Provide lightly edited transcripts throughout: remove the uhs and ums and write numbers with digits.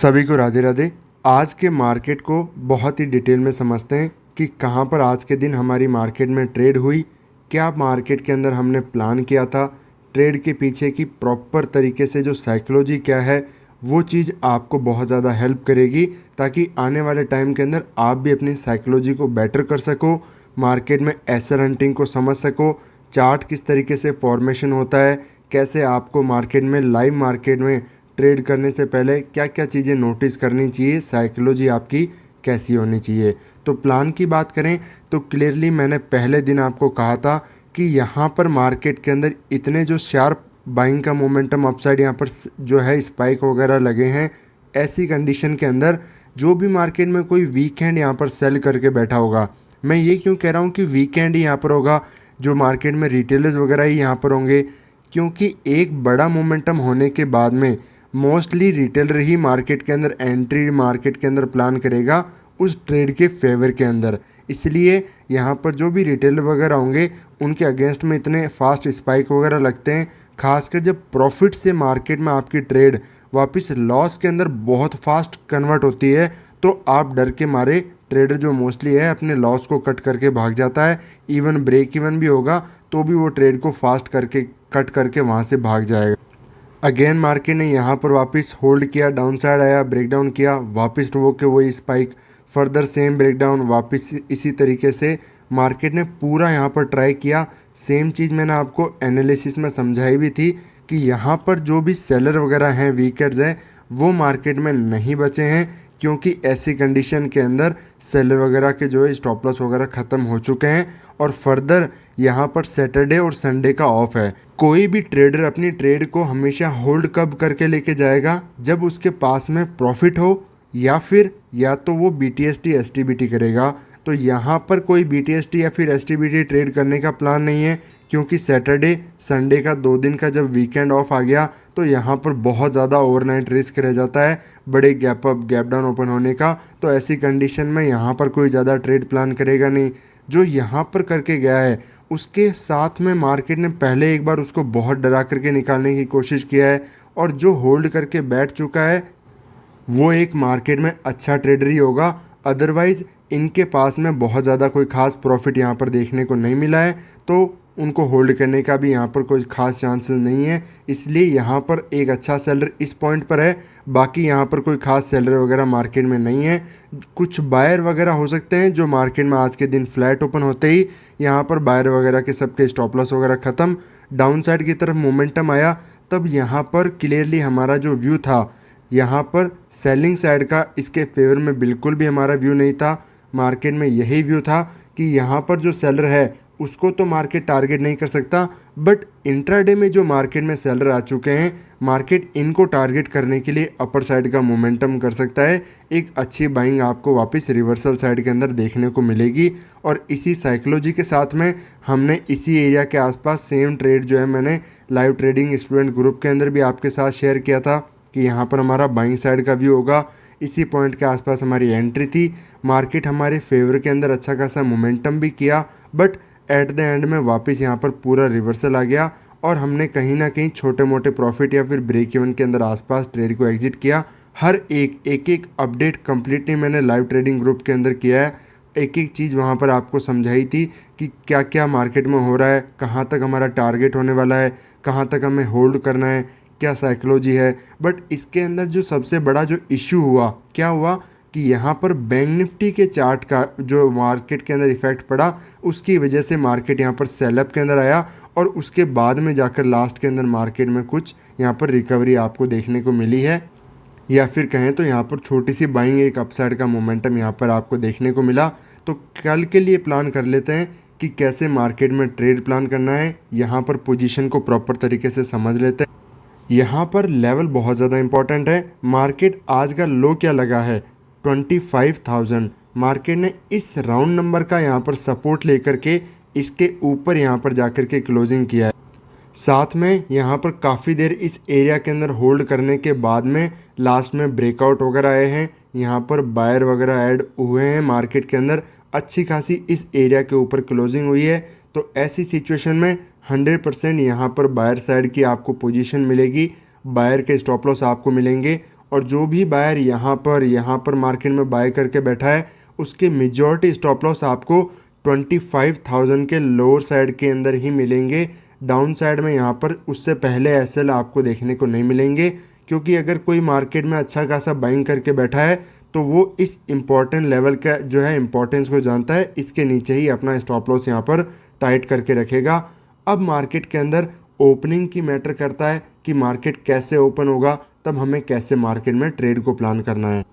सभी को राधे राधे। आज के मार्केट को बहुत ही डिटेल में समझते हैं कि कहाँ पर आज के दिन हमारी मार्केट में ट्रेड हुई, क्या मार्केट के अंदर हमने प्लान किया था, ट्रेड के पीछे की प्रॉपर तरीके से जो साइकोलॉजी क्या है वो चीज़ आपको बहुत ज़्यादा हेल्प करेगी ताकि आने वाले टाइम के अंदर आप भी अपनी साइकोलॉजी को बेटर कर सको, मार्केट में एसएल हंटिंग को समझ सको, चार्ट किस तरीके से फॉर्मेशन होता है, कैसे आपको मार्केट में लाइव मार्केट में ट्रेड करने से पहले क्या क्या चीज़ें नोटिस करनी चाहिए, साइकोलॉजी आपकी कैसी होनी चाहिए। तो प्लान की बात करें तो क्लियरली मैंने पहले दिन आपको कहा था कि यहाँ पर मार्केट के अंदर इतने जो शार्प बाइंग का मोमेंटम अपसाइड यहाँ पर जो है स्पाइक वगैरह लगे हैं, ऐसी कंडीशन के अंदर जो भी मार्केट में कोई वीकेंड यहाँ पर सेल करके बैठा होगा, मैं ये क्यों कह रहा हूँ कि वीकेंड ही यहाँ पर होगा, जो मार्केट में रिटेलर्स वगैरह ही यहाँ पर होंगे, क्योंकि एक बड़ा मोमेंटम होने के बाद में मोस्टली रिटेलर ही मार्केट के अंदर एंट्री मार्केट के अंदर प्लान करेगा उस ट्रेड के फेवर के अंदर। इसलिए यहाँ पर जो भी रिटेलर वगैरह होंगे उनके अगेंस्ट में इतने फास्ट स्पाइक वगैरह लगते हैं, खासकर जब प्रॉफिट से मार्केट में आपकी ट्रेड वापस लॉस के अंदर बहुत फास्ट कन्वर्ट होती है तो आप डर के मारे ट्रेडर जो मोस्टली है अपने लॉस को कट करके भाग जाता है। इवन ब्रेक इवन भी होगा तो भी वो ट्रेड को फास्ट करके कट करके वहाँ से भाग जाएगा। अगेन मार्केट ने यहाँ पर वापस होल्ड किया, डाउन साइड आया, ब्रेकडाउन किया, वापस वो के वही स्पाइक, फर्दर सेम ब्रेकडाउन, वापस इसी तरीके से मार्केट ने पूरा यहाँ पर ट्राई किया। सेम चीज़ मैंने आपको एनालिसिस में समझाई भी थी कि यहाँ पर जो भी सेलर वगैरह हैं, वीकर्स हैं, वो मार्केट में नहीं बचे हैं क्योंकि ऐसी कंडीशन के अंदर सेलर वगैरह के जो है स्टॉप लॉस वगैरह ख़त्म हो चुके हैं और फर्दर यहाँ पर सैटरडे और संडे का ऑफ है। कोई भी ट्रेडर अपनी ट्रेड को हमेशा होल्ड कब करके लेके जाएगा, जब उसके पास में प्रॉफिट हो या तो वो BTST STBT करेगा। तो यहाँ पर कोई BTST या फिर STBT ट्रेड करने का प्लान नहीं है क्योंकि सैटरडे संडे का 2 दिन का जब वीकेंड ऑफ आ गया तो यहाँ पर बहुत ज़्यादा ओवरनाइट रिस्क रह जाता है बड़े gap up gap down open होने का। तो ऐसी कंडीशन में यहाँ पर कोई ज़्यादा ट्रेड प्लान करेगा नहीं। जो यहाँ पर करके गया है उसके साथ में मार्केट ने पहले एक बार उसको बहुत डरा करके निकालने की कोशिश किया है और जो होल्ड करके बैठ चुका है वो एक मार्केट में अच्छा ट्रेडर ही होगा। अदरवाइज़ इनके पास में बहुत ज़्यादा कोई ख़ास प्रॉफिट यहाँ पर देखने को नहीं मिला है तो उनको होल्ड करने का भी यहाँ पर कोई ख़ास चांसेस नहीं है। इसलिए यहाँ पर एक अच्छा सेलर इस पॉइंट पर है, बाकी यहाँ पर कोई ख़ास सेलर वगैरह मार्केट में नहीं है। कुछ बायर वगैरह हो सकते हैं जो मार्केट में आज के दिन फ्लैट ओपन होते ही यहाँ पर बायर वगैरह के सबके स्टॉप लॉस वगैरह ख़त्म, डाउन साइड की तरफ मोमेंटम आया, तब यहाँ पर क्लियरली हमारा जो व्यू था यहाँ पर सेलिंग साइड का इसके फेवर में बिल्कुल भी हमारा व्यू नहीं था। मार्केट में यही व्यू था कि यहाँ पर जो सेलर है उसको तो मार्केट टारगेट नहीं कर सकता, बट इंट्राडे में जो मार्केट में सेलर आ चुके हैं मार्केट इनको टारगेट करने के लिए अपर साइड का मोमेंटम कर सकता है। एक अच्छी बाइंग आपको वापस रिवर्सल साइड के अंदर देखने को मिलेगी और इसी साइकोलॉजी के साथ में हमने इसी एरिया के आसपास सेम ट्रेड जो है मैंने लाइव ट्रेडिंग स्टूडेंट ग्रुप के अंदर भी आपके साथ शेयर किया था कि यहाँ पर हमारा बाइंग साइड का व्यू होगा। इसी पॉइंट के आसपास हमारी एंट्री थी, मार्केट हमारे फेवर के अंदर अच्छा खासा मोमेंटम भी किया, बट एट द एंड में वापस यहाँ पर पूरा रिवर्सल आ गया और हमने कहीं ना कहीं छोटे मोटे प्रॉफिट या फिर ब्रेक इवन के अंदर आसपास ट्रेड को एग्जिट किया। हर एक अपडेट कंप्लीटली मैंने लाइव ट्रेडिंग ग्रुप के अंदर किया है। एक एक चीज़ वहाँ पर आपको समझाई थी कि क्या क्या मार्केट में हो रहा है, कहाँ तक हमारा टारगेट होने वाला है, कहाँ तक हमें होल्ड करना है, क्या साइकोलॉजी है। बट इसके अंदर जो सबसे बड़ा जो इश्यू हुआ क्या हुआ कि यहाँ पर बैंक निफ्टी के चार्ट का जो मार्केट के अंदर इफेक्ट पड़ा उसकी वजह से मार्केट यहाँ पर सेलअप के अंदर आया और उसके बाद में जाकर लास्ट के अंदर मार्केट में कुछ यहाँ पर रिकवरी आपको देखने को मिली है, या फिर कहें तो यहाँ पर छोटी सी बाइंग एक अपसाइड का मोमेंटम यहाँ पर आपको देखने को मिला। तो कल के लिए प्लान कर लेते हैं कि कैसे मार्केट में ट्रेड प्लान करना है। यहाँ पर पोजीशन को प्रॉपर तरीके से समझ लेते हैं। यहाँ पर लेवल बहुत ज़्यादा इंपॉर्टेंट है। मार्केट आज का लो क्या लगा है 25,000। मार्केट ने इस राउंड नंबर का यहाँ पर सपोर्ट लेकर के इसके ऊपर यहाँ पर जाकर के क्लोजिंग किया है। साथ में यहाँ पर काफ़ी देर इस एरिया के अंदर होल्ड करने के बाद में लास्ट में ब्रेकआउट वगैरह आए हैं, यहाँ पर बायर वगैरह ऐड हुए हैं मार्केट के अंदर, अच्छी खासी इस एरिया के ऊपर क्लोजिंग हुई है। तो ऐसी सिचुएशन में 100% यहाँ पर बायर साइड की आपको पोजीशन मिलेगी, बायर के स्टॉप लॉस आपको मिलेंगे और जो भी बायर यहाँ पर मार्केट में बाय करके बैठा है उसके मेजॉरिटी स्टॉप लॉस आपको 25,000 के लोअर साइड के अंदर ही मिलेंगे। डाउन साइड में यहाँ पर उससे पहले एसएल आपको देखने को नहीं मिलेंगे, क्योंकि अगर कोई मार्केट में अच्छा खासा बाइंग करके बैठा है तो वो इस इम्पॉर्टेंट लेवल का जो है इम्पोर्टेंस को जानता है, इसके नीचे ही अपना स्टॉप लॉस यहाँ पर टाइट करके रखेगा। अब मार्केट के अंदर ओपनिंग की मैटर करता है कि मार्केट कैसे ओपन होगा, तब हमें कैसे मार्केट में ट्रेड को प्लान करना है।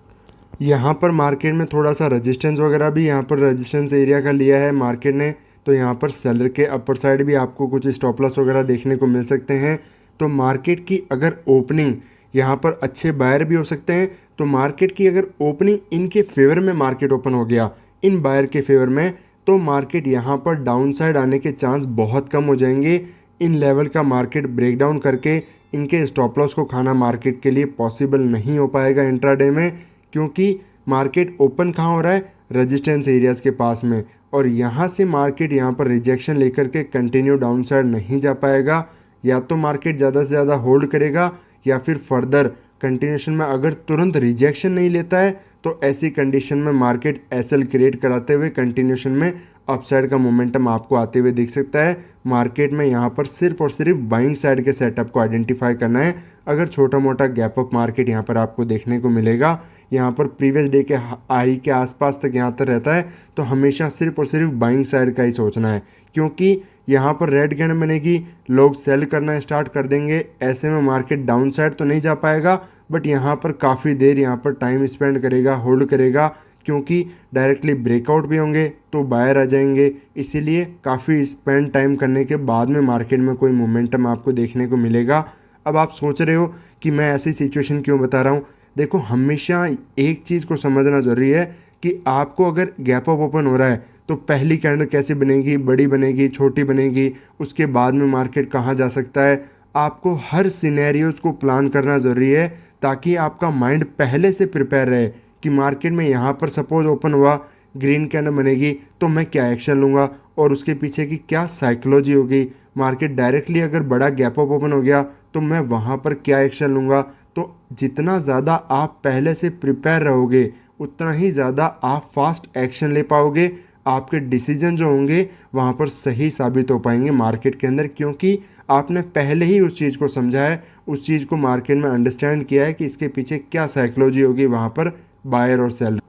यहाँ पर मार्केट में थोड़ा सा रेजिस्टेंस वगैरह भी यहाँ पर रेजिस्टेंस एरिया का लिया है मार्केट ने, तो यहाँ पर सेलर के अपर साइड भी आपको कुछ स्टॉप लॉस वगैरह देखने को मिल सकते हैं। तो मार्केट की अगर ओपनिंग यहाँ पर अच्छे बायर भी हो सकते हैं, तो मार्केट की अगर ओपनिंग इनके फेवर में मार्केट ओपन हो गया, इन बायर के फेवर में, तो मार्केट यहाँ पर डाउन साइड आने के चांस बहुत कम हो जाएंगे। इन लेवल का मार्केट ब्रेकडाउन करके इनके स्टॉप लॉस को खाना मार्केट के लिए पॉसिबल नहीं हो पाएगा इंट्राडे में, क्योंकि मार्केट ओपन कहाँ हो रहा है, रेजिस्टेंस एरियाज़ के पास में, और यहाँ से मार्केट यहाँ पर रिजेक्शन लेकर के कंटिन्यू डाउन साइड नहीं जा पाएगा। या तो मार्केट ज़्यादा से ज़्यादा होल्ड करेगा, या फिर फर्दर कंटिन्यूशन में अगर तुरंत रिजेक्शन नहीं लेता है तो ऐसी कंडीशन में मार्केट एसएल क्रिएट कराते हुए कंटिन्यूशन में अपसाइड का मोमेंटम आपको आते हुए दिख सकता है। मार्केट में यहाँ पर सिर्फ और सिर्फ बाइंग साइड के सेटअप को आइडेंटिफाई करना है। अगर छोटा मोटा गैप अप मार्केट यहाँ पर आपको देखने को मिलेगा, यहाँ पर प्रीवियस डे के हाई के आसपास तक यहाँ तक रहता है, तो हमेशा सिर्फ और सिर्फ बाइंग साइड का ही सोचना है, क्योंकि यहाँ पर रेड कैंडल बनेगी, लोग सेल करना स्टार्ट कर देंगे। ऐसे में मार्केट डाउन साइड तो नहीं जा पाएगा, बट यहाँ पर काफ़ी देर यहाँ पर टाइम स्पेंड करेगा, होल्ड करेगा, क्योंकि डायरेक्टली ब्रेकआउट भी होंगे तो बायर आ जाएंगे। इसीलिए काफ़ी स्पेंड टाइम करने के बाद में मार्केट में कोई मोमेंटम आपको देखने को मिलेगा। अब आप सोच रहे हो कि मैं ऐसी सिचुएशन क्यों बता रहा हूँ। देखो, हमेशा एक चीज़ को समझना ज़रूरी है कि आपको अगर गैप अप ओपन हो रहा है तो पहली कैंडल कैसे बनेगी, बड़ी बनेगी, छोटी बनेगी, उसके बाद में मार्केट कहाँ जा सकता है, आपको हर सिनेरियोज को प्लान करना ज़रूरी है, ताकि आपका माइंड पहले से प्रिपेयर रहे कि मार्केट में यहाँ पर सपोज ओपन हुआ, ग्रीन कैंडल बनेगी तो मैं क्या एक्शन लूँगा और उसके पीछे की क्या साइकोलॉजी होगी। मार्केट डायरेक्टली अगर बड़ा गैप अप ओपन हो गया तो मैं वहाँ पर क्या एक्शन लूँगा। तो जितना ज़्यादा आप पहले से प्रिपेयर रहोगे उतना ही ज़्यादा आप फास्ट एक्शन ले पाओगे, आपके डिसीजन जो होंगे वहाँ पर सही साबित हो पाएंगे मार्केट के अंदर, क्योंकि आपने पहले ही उस चीज़ को समझा है, उस चीज़ को मार्केट में अंडरस्टैंड किया है कि इसके पीछे क्या साइकोलॉजी होगी वहाँ पर बायर और सेलर।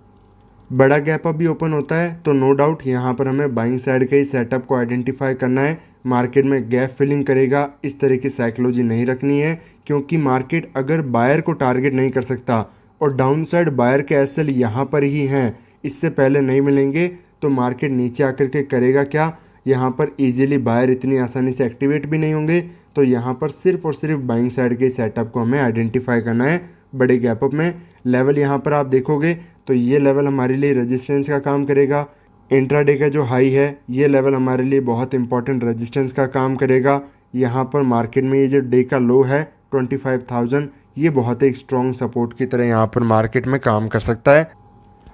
बड़ा गैप अप भी ओपन होता है तो नो डाउट यहाँ पर हमें बाइंग साइड के ही सेटअप को आइडेंटिफाई करना है। मार्केट में गैप फिलिंग करेगा इस तरह की साइकोलॉजी नहीं रखनी है, क्योंकि मार्केट अगर बायर को टारगेट नहीं कर सकता और डाउन साइड बायर के एसएल यहाँ पर ही हैं, इससे पहले नहीं मिलेंगे, तो मार्केट नीचे आकर के करेगा क्या, यहाँ पर इजीली बायर इतनी आसानी से एक्टिवेट भी नहीं होंगे। तो यहाँ पर सिर्फ और सिर्फ बाइंग साइड के सेटअप को हमें आइडेंटिफाई करना है। बड़े गैप अप में लेवल यहाँ पर आप देखोगे तो ये लेवल हमारे लिए रेजिस्टेंस का काम करेगा। इंट्राडे का जो हाई है ये लेवल हमारे लिए बहुत इंपॉर्टेंट रेजिस्टेंस का काम करेगा। यहाँ पर मार्केट में ये जो डे का लो है 25,000, ये बहुत ही स्ट्रॉन्ग सपोर्ट की तरह यहाँ पर मार्केट में काम कर सकता है।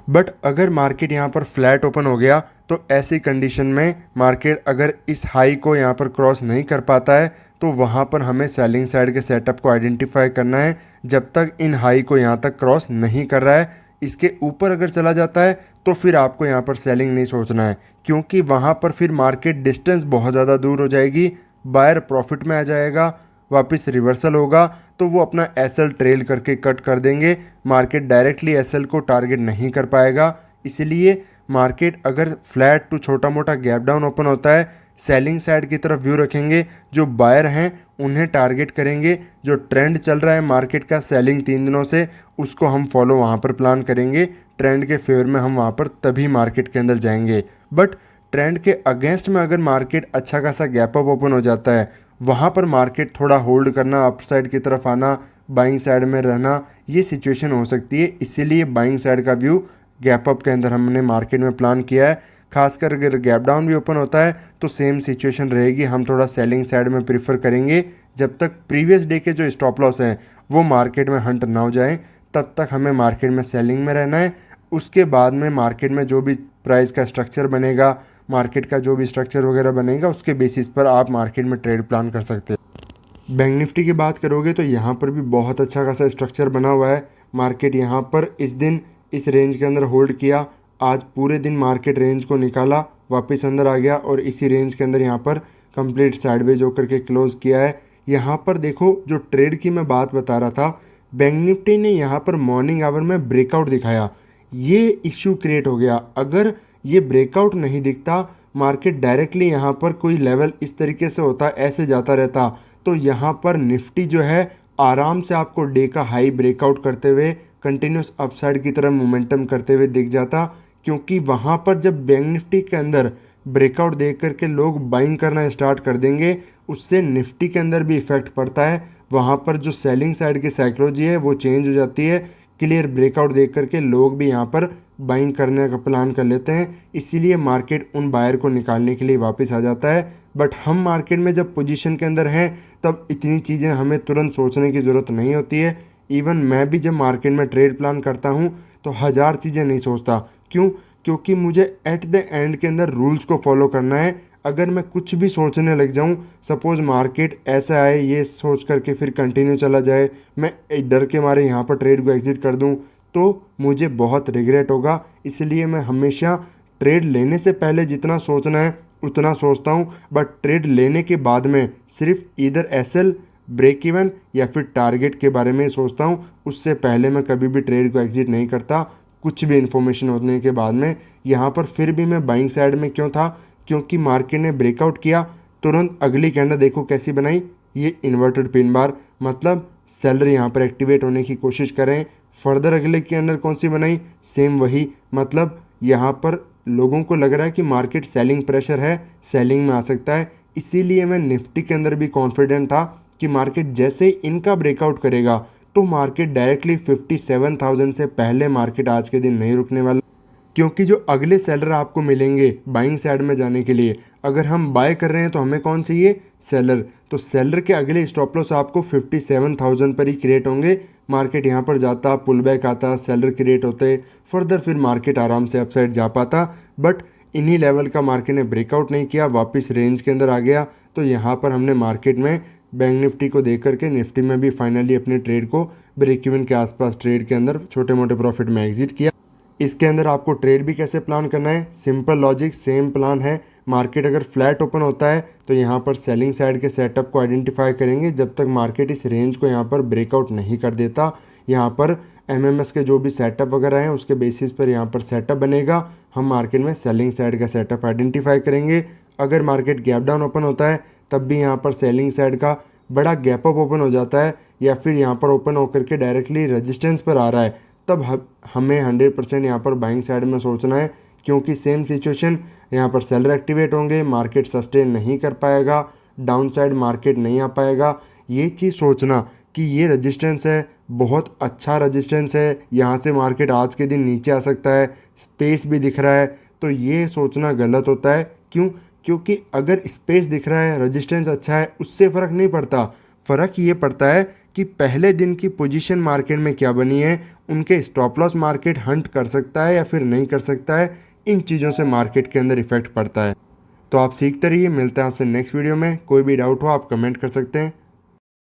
बट अगर मार्केट यहाँ पर फ्लैट ओपन हो गया तो ऐसी कंडीशन में मार्केट अगर इस हाई को यहाँ पर क्रॉस नहीं कर पाता है तो वहाँ पर हमें सेलिंग साइड के सेटअप को आइडेंटिफाई करना है, जब तक इन हाई को यहाँ तक क्रॉस नहीं कर रहा है। इसके ऊपर अगर चला जाता है तो फिर आपको यहाँ पर सेलिंग नहीं सोचना है, क्योंकि वहाँ पर फिर मार्केट डिस्टेंस बहुत ज़्यादा दूर हो जाएगी, बायर प्रॉफिट में आ जाएगा, वापस रिवर्सल होगा तो वो अपना एसएल ट्रेल करके कट कर देंगे, मार्केट डायरेक्टली एसएल को टारगेट नहीं कर पाएगा। इसलिए मार्केट अगर फ्लैट टू छोटा मोटा गैप डाउन ओपन होता है, सेलिंग साइड की तरफ व्यू रखेंगे, जो बायर हैं उन्हें टारगेट करेंगे, जो ट्रेंड चल रहा है मार्केट का सेलिंग 3 दिनों से उसको हम फॉलो वहाँ पर प्लान करेंगे, ट्रेंड के फेवर में हम वहाँ पर तभी मार्केट के अंदर जाएंगे। बट ट्रेंड के अगेंस्ट में अगर मार्केट अच्छा खासा गैप अप ओपन हो जाता है, वहाँ पर मार्केट थोड़ा होल्ड करना, अपसाइड की तरफ आना, बाइंग साइड में रहना, ये सिचुएशन हो सकती है। इसीलिए बाइंग साइड का व्यू गैप अप के अंदर हमने मार्केट में प्लान किया है। खासकर अगर गैप डाउन भी ओपन होता है तो सेम सिचुएशन रहेगी, हम थोड़ा सेलिंग साइड में प्रीफर करेंगे। जब तक प्रीवियस डे के जो स्टॉप लॉस हैं वो मार्केट में हंट ना हो जाएं, तब तक हमें मार्केट में सेलिंग में रहना है। उसके बाद में मार्केट में जो भी प्राइस का स्ट्रक्चर बनेगा, मार्केट का जो भी स्ट्रक्चर वगैरह बनेगा, उसके बेसिस पर आप मार्केट में ट्रेड प्लान कर सकते हैं। बैंक निफ्टी की बात करोगे तो यहाँ पर भी बहुत अच्छा खासा स्ट्रक्चर बना हुआ है। मार्केट यहाँ पर इस दिन इस रेंज के अंदर होल्ड किया। आज पूरे दिन मार्केट रेंज को निकाला, वापस अंदर आ गया और इसी रेंज के अंदर यहाँ पर कंप्लीट साइडवेज होकर के क्लोज किया है। यहाँ पर देखो जो ट्रेड की मैं बात बता रहा था, बैंक निफ्टी ने यहाँ पर मॉर्निंग आवर में ब्रेकआउट दिखाया, ये इश्यू क्रिएट हो गया। अगर ये ब्रेकआउट नहीं दिखता, मार्केट डायरेक्टली यहाँ पर कोई लेवल इस तरीके से होता, ऐसे जाता रहता, तो यहाँ पर निफ्टी जो है आराम से आपको डे का हाई ब्रेकआउट करते हुए कंटिन्यूस अपसाइड की तरफ मोमेंटम करते हुए दिख जाता। क्योंकि वहाँ पर जब बैंक निफ्टी के अंदर ब्रेकआउट देख करके लोग बाइंग करना स्टार्ट कर देंगे, उससे निफ्टी के अंदर भी इफेक्ट पड़ता है। वहाँ पर जो सेलिंग साइड की साइकोलॉजी है वो चेंज हो जाती है। क्लियर ब्रेकआउट देख करके लोग भी यहाँ पर बाइंग करने का प्लान कर लेते हैं, इसीलिए मार्केट उन बायर को निकालने के लिए वापस आ जाता है। बट हम मार्केट में जब पोजीशन के अंदर हैं तब इतनी चीज़ें हमें तुरंत सोचने की ज़रूरत नहीं होती है। इवन मैं भी जब मार्केट में ट्रेड प्लान करता हूँ तो हज़ार चीज़ें नहीं सोचता। क्यों? क्योंकि मुझे एट द एंड के अंदर रूल्स को फॉलो करना है। अगर मैं कुछ भी सोचने लग जाऊं, सपोज मार्केट ऐसा आए ये सोच करके फिर कंटिन्यू चला जाए, मैं डर के मारे यहाँ पर ट्रेड को एग्जिट कर दूं, तो मुझे बहुत रिग्रेट होगा। इसलिए मैं हमेशा ट्रेड लेने से पहले जितना सोचना है उतना सोचता हूँ, बट ट्रेड लेने के बाद में सिर्फ इधर एसएल, ब्रेक इवन या फिर टारगेट के बारे में सोचता हूँ। उससे पहले मैं कभी भी ट्रेड को एग्जिट नहीं करता, कुछ भी इन्फॉर्मेशन होने के बाद में। यहाँ पर फिर भी मैं बाइंग साइड में क्यों था? क्योंकि मार्केट ने ब्रेकआउट किया, तुरंत अगली कैंडल देखो कैसी बनाई, ये इन्वर्टेड पिन बार, मतलब सेलर यहाँ पर एक्टिवेट होने की कोशिश करें। फर्दर अगले कैंडल कौन सी बनाई? सेम वही, मतलब यहाँ पर लोगों को लग रहा है कि मार्केट सेलिंग प्रेशर है, सेलिंग में आ सकता है। इसीलिए मैं निफ्टी के अंदर भी कॉन्फिडेंट था कि मार्केट जैसे ही इनका ब्रेकआउट करेगा तो मार्केट डायरेक्टली 57,000 से पहले मार्केट आज के दिन नहीं रुकने वाला। क्योंकि जो अगले सेलर आपको मिलेंगे बाइंग साइड में जाने के लिए, अगर हम बाय कर रहे हैं तो हमें कौन चाहिए? सेलर। तो सेलर के अगले स्टॉप लॉस आपको 57,000 पर ही क्रिएट होंगे। मार्केट यहाँ पर जाता, पुल बैक आता, सेलर क्रिएट होते, फर्दर फिर मार्केट आराम से अपसाइड जा पाता। बट इन्हीं लेवल का मार्केट ने ब्रेकआउट नहीं किया, वापस रेंज के अंदर आ गया। तो यहाँ पर हमने मार्केट में बैंक निफ्टी को देख करके निफ्टी में भी फाइनली अपने ट्रेड को ब्रेक इवन के आसपास ट्रेड के अंदर छोटे मोटे प्रॉफिट में एग्जिट किया। इसके अंदर आपको ट्रेड भी कैसे प्लान करना है, सिंपल लॉजिक, सेम प्लान है। मार्केट अगर फ्लैट ओपन होता है तो यहाँ पर सेलिंग साइड के सेटअप को आइडेंटिफाई करेंगे जब तक मार्केट इस रेंज को यहाँ पर ब्रेकआउट नहीं कर देता। यहाँ पर एमएमएस के जो भी सेटअप वगैरह हैं उसके बेसिस पर यहाँ पर सेटअप बनेगा। हम मार्केट में सेलिंग साइड का सेटअप आइडेंटिफाई करेंगे। अगर मार्केट गैप डाउन ओपन होता है तब भी यहाँ पर सेलिंग साइड का बड़ा गैप अप ओपन हो जाता है, या फिर यहाँ पर ओपन होकर के डायरेक्टली रेजिस्टेंस पर आ रहा है, तब हमें 100% यहाँ पर बाइंग साइड में सोचना है। क्योंकि सेम सिचुएशन यहाँ पर सेलर एक्टिवेट होंगे, मार्केट सस्टेन नहीं कर पाएगा, डाउन साइड मार्केट नहीं आ पाएगा। ये चीज़ सोचना कि ये रेजिस्टेंस है, बहुत अच्छा रेजिस्टेंस है, यहाँ से मार्केट आज के दिन नीचे आ सकता है, स्पेस भी दिख रहा है, तो ये सोचना गलत होता है। क्यों? क्योंकि अगर स्पेस दिख रहा है, रेजिस्टेंस अच्छा है, उससे फ़र्क नहीं पड़ता। फ़र्क ये पड़ता है कि पहले दिन की पोजीशन मार्केट में क्या बनी है, उनके स्टॉप लॉस मार्केट हंट कर सकता है या फिर नहीं कर सकता है। इन चीज़ों से मार्केट के अंदर इफेक्ट पड़ता है। तो आप सीखते रहिए, मिलते हैं आपसे नेक्स्ट वीडियो में। कोई भी डाउट हो आप कमेंट कर सकते हैं।